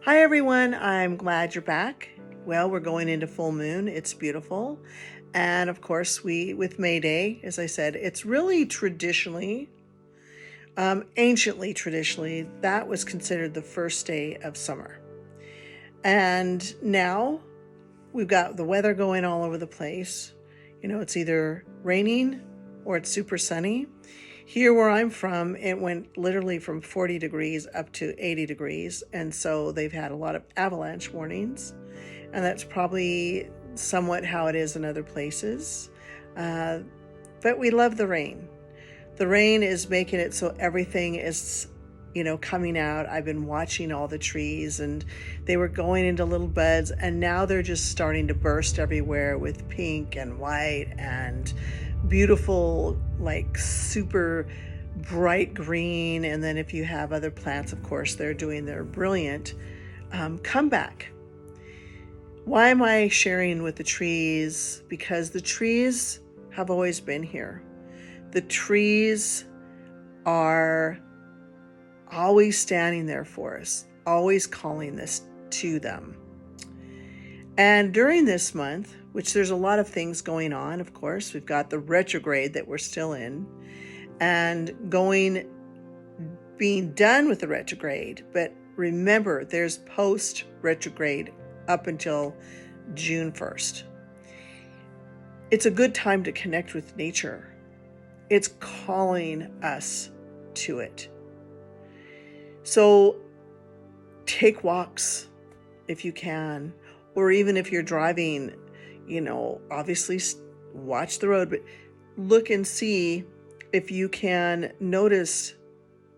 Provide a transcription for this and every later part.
Hi everyone, I'm glad you're back. Well, we're going into full moon. It's beautiful. And of course, with May Day, as I said, it's really traditionally, anciently traditionally, that was considered the first day of summer. And now we've got the weather going all over the place. It's either raining or it's super sunny. Here where I'm from, it went literally from 40 degrees up to 80 degrees. And so they've had a lot of avalanche warnings. And that's probably somewhat how it is in other places. But we love the rain. The rain is making it so everything is, coming out. I've been watching all the trees and they were going into little buds, and now they're just starting to burst everywhere with pink and white and beautiful, like super bright green. And then if you have other plants, of course, they're doing their brilliant comeback. Why am I sharing with the trees? Because the trees have always been here. The trees are always standing there for us, always calling this to them. And during this month, which there's a lot of things going on, of course, we've got the retrograde that we're still in, and being done with the retrograde. But remember, there's post-retrograde up until June 1st. It's a good time to connect with nature. It's calling us to it. So take walks if you can, or even if you're driving, obviously watch the road, but look and see if you can notice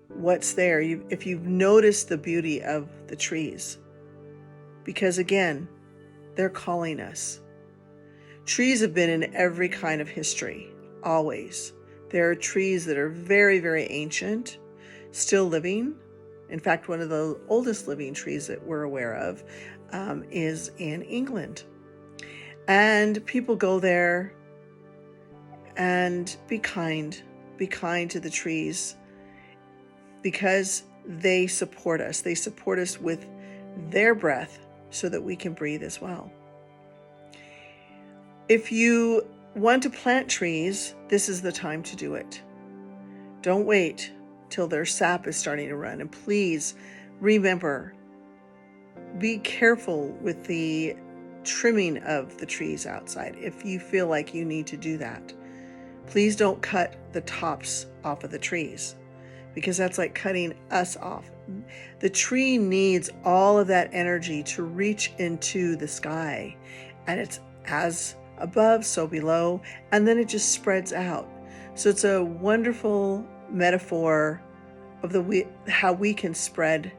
what's there. If you've noticed the beauty of the trees, because again, they're calling us. Trees have been in every kind of history, always. There are trees that are very, very ancient, still living. In fact, one of the oldest living trees that we're aware of is in England. And people go there and be kind to the trees, because they support us. They support us with their breath so that we can breathe as well. If you want to plant trees, this is the time to do it. Don't wait till their sap is starting to run. And please remember, be careful with the trimming of the trees outside if you feel like you need to do that. Please don't cut the tops off of the trees, because that's like cutting us off. The tree needs all of that energy to reach into the sky, and it's as above, so below, and then it just spreads out. So it's a wonderful metaphor of how we can spread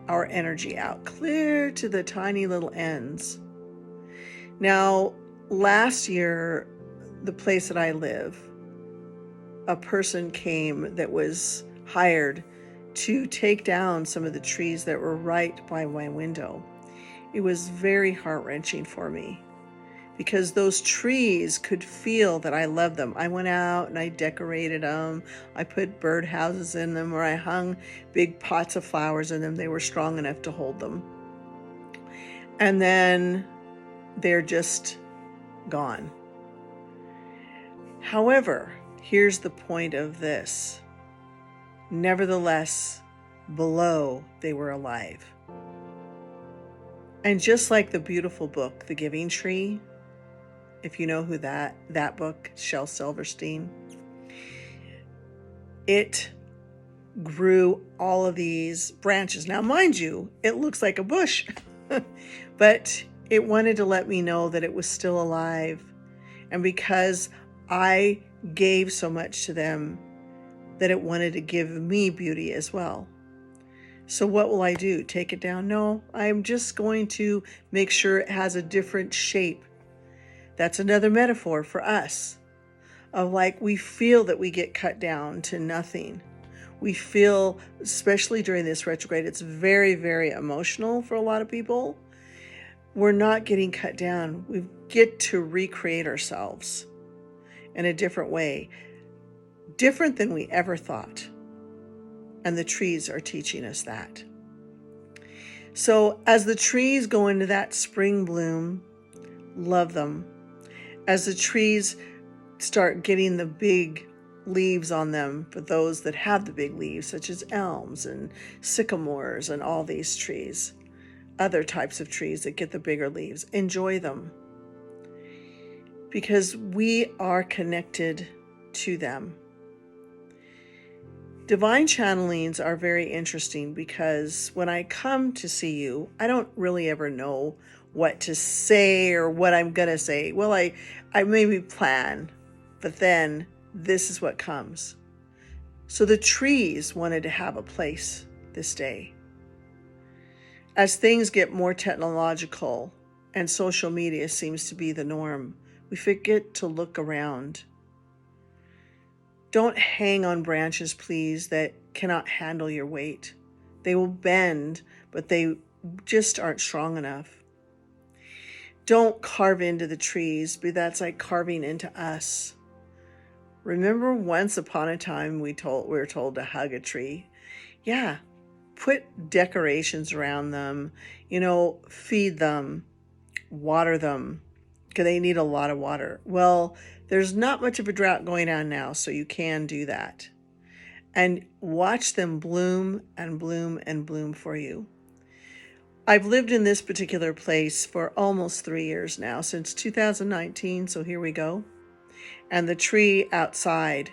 our energy out clear to the tiny little ends. Now, last year, the place that I live, a person came that was hired to take down some of the trees that were right by my window. It was very heart-wrenching for me, because those trees could feel that I love them. I went out and I decorated them. I put bird houses in them, or I hung big pots of flowers in them. They were strong enough to hold them. And then they're just gone. However, here's the point of this. Nevertheless, below they were alive. And just like the beautiful book, The Giving Tree, if you know who that book, Shel Silverstein, it grew all of these branches. Now, mind you, it looks like a bush, but it wanted to let me know that it was still alive. And because I gave so much to them, that it wanted to give me beauty as well. So what will I do? Take it down? No, I'm just going to make sure it has a different shape. That's another metaphor for us of like, we feel that we get cut down to nothing. We feel, especially during this retrograde, it's very, very emotional for a lot of people. We're not getting cut down. We get to recreate ourselves in a different way, different than we ever thought. And the trees are teaching us that. So as the trees go into that spring bloom, love them. As the trees start getting the big leaves on them, for those that have the big leaves, such as elms and sycamores and all these trees, other types of trees that get the bigger leaves, enjoy them, because we are connected to them. Divine channelings are very interesting, because when I come to see you, I don't really ever know what to say or what I'm going to say. Well, I maybe plan, but then this is what comes. So the trees wanted to have a place this day. As things get more technological and social media seems to be the norm, we forget to look around. Don't hang on branches, please, that cannot handle your weight. They will bend, but they just aren't strong enough. Don't carve into the trees, but that's like carving into us. Remember, once upon a time we were told to hug a tree. Yeah, put decorations around them, feed them, water them, because they need a lot of water. Well, there's not much of a drought going on now, so you can do that. And watch them bloom and bloom and bloom for you. I've lived in this particular place for almost 3 years now, since 2019, so here we go. And the tree outside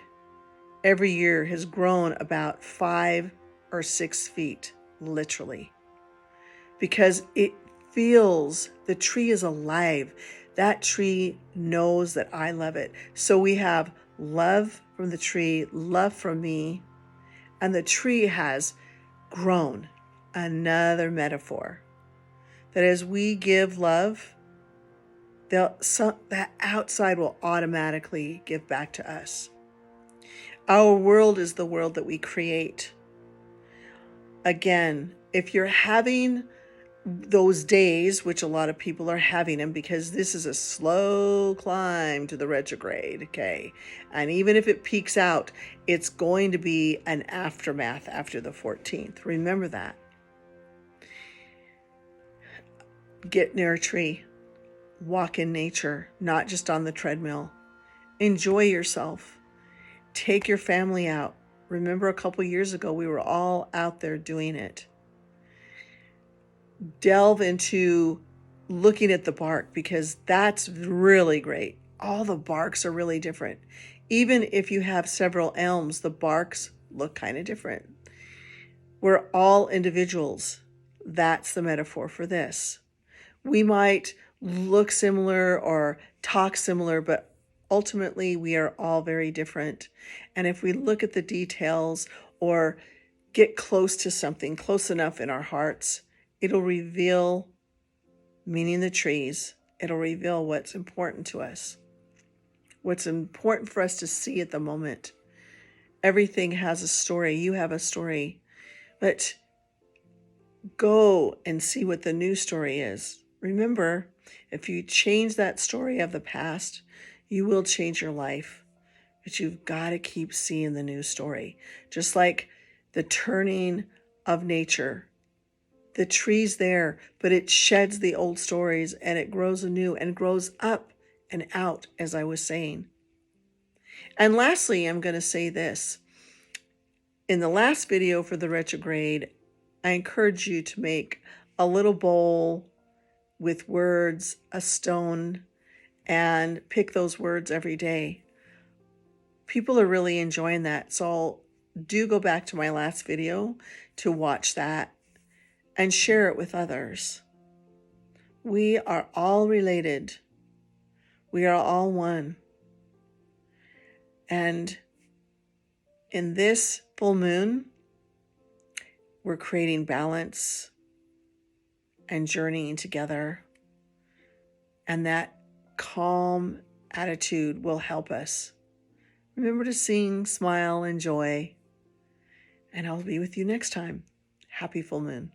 every year has grown about 5 or 6 feet, literally, because it feels the tree is alive. That tree knows that I love it. So we have love from the tree, love from me, and the tree has grown. Another metaphor that as we give love, that outside will automatically give back to us. Our world is the world that we create. Again, if you're having those days, which a lot of people are having them, because this is a slow climb to the retrograde, okay? And even if it peaks out, it's going to be an aftermath after the 14th. Remember that. Get near a tree. Walk in nature, not just on the treadmill. Enjoy yourself. Take your family out. Remember, a couple years ago, we were all out there doing it. Delve into looking at the bark, because that's really great. All the barks are really different. Even if you have several elms, the barks look kind of different. We're all individuals. That's the metaphor for this. We might look similar or talk similar, but ultimately we are all very different. And if we look at the details or get close to something, close enough in our hearts, it'll reveal, meaning the trees, it'll reveal what's important to us, what's important for us to see at the moment. Everything has a story. You have a story. But go and see what the new story is. Remember, if you change that story of the past, you will change your life. But you've got to keep seeing the new story. Just like the turning of nature. The tree's there, but it sheds the old stories and it grows anew and grows up and out, as I was saying. And lastly, I'm going to say this. In the last video for the retrograde, I encourage you to make a little bowl with words, a stone, and pick those words every day. People are really enjoying that. So do go back to my last video to watch that and share it with others. We are all related. We are all one. And in this full moon, we're creating balance and journeying together. And that calm attitude will help us. Remember to sing, smile, enjoy. And I'll be with you next time. Happy full moon.